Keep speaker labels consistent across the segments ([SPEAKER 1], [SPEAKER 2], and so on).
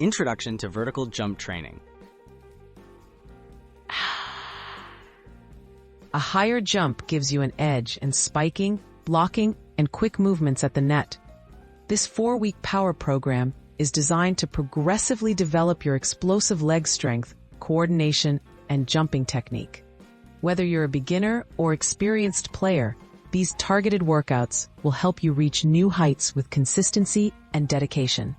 [SPEAKER 1] Introduction to vertical jump training.
[SPEAKER 2] A higher jump gives you an edge in spiking, blocking, and quick movements at the net. This 4-week power program is designed to progressively develop your explosive leg strength, coordination, and jumping technique. Whether you're a beginner or experienced player, these targeted workouts will help you reach new heights with consistency and dedication.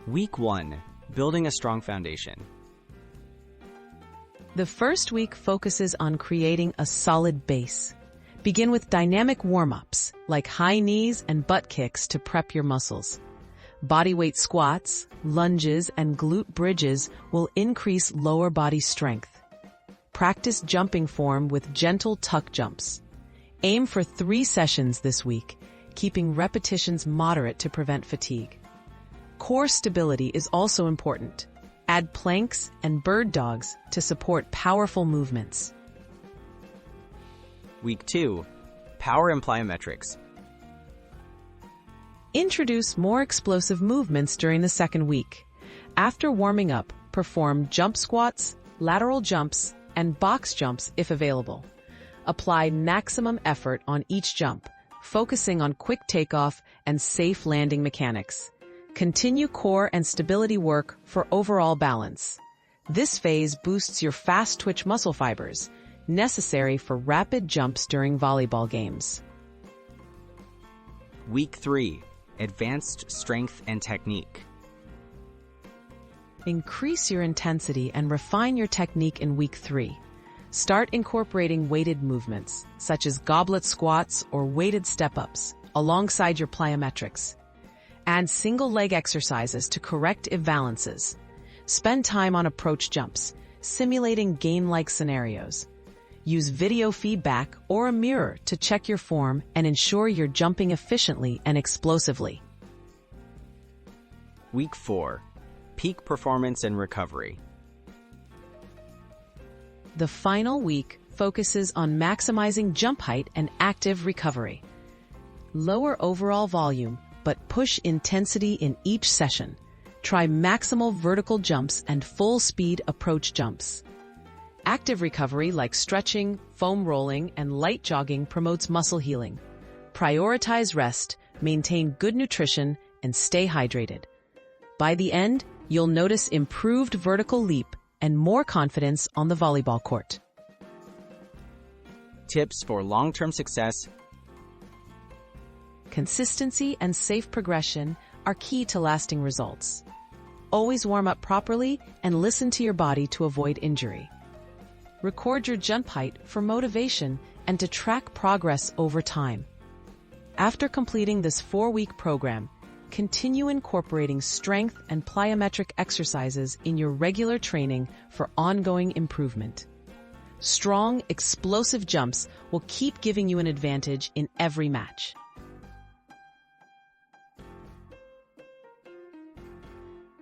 [SPEAKER 1] Week 1. Building a strong foundation.
[SPEAKER 2] The first week focuses on creating a solid base. Begin with dynamic warm-ups, like high knees and butt kicks to prep your muscles. Bodyweight squats, lunges, and glute bridges will increase lower body strength. Practice jumping form with gentle tuck jumps. Aim for 3 sessions this week, keeping repetitions moderate to prevent fatigue. Core stability is also important. Add planks and bird dogs to support powerful movements.
[SPEAKER 1] Week 2. Power and plyometrics.
[SPEAKER 2] Introduce more explosive movements during the second week. After warming up, perform jump squats, lateral jumps, and box jumps if available. Apply maximum effort on each jump, focusing on quick takeoff and safe landing mechanics. Continue core and stability work for overall balance. This phase boosts your fast-twitch muscle fibers, necessary for rapid jumps during volleyball games.
[SPEAKER 1] Week 3. Advanced strength and technique.
[SPEAKER 2] Increase your intensity and refine your technique in week 3. Start incorporating weighted movements, such as goblet squats or weighted step-ups, alongside your plyometrics. Add single leg exercises to correct imbalances. Spend time on approach jumps, simulating game-like scenarios. Use video feedback or a mirror to check your form and ensure you're jumping efficiently and explosively.
[SPEAKER 1] Week 4. Peak performance and recovery.
[SPEAKER 2] The final week focuses on maximizing jump height and active recovery. Lower overall volume, but push intensity in each session. Try maximal vertical jumps and full-speed approach jumps. Active recovery like stretching, foam rolling, and light jogging promotes muscle healing. Prioritize rest, maintain good nutrition, and stay hydrated. By the end, you'll notice improved vertical leap and more confidence on the volleyball court.
[SPEAKER 1] Tips for long-term success.
[SPEAKER 2] Consistency and safe progression are key to lasting results. Always warm up properly and listen to your body to avoid injury. Record your jump height for motivation and to track progress over time. After completing this 4-week program, continue incorporating strength and plyometric exercises in your regular training for ongoing improvement. Strong, explosive jumps will keep giving you an advantage in every match.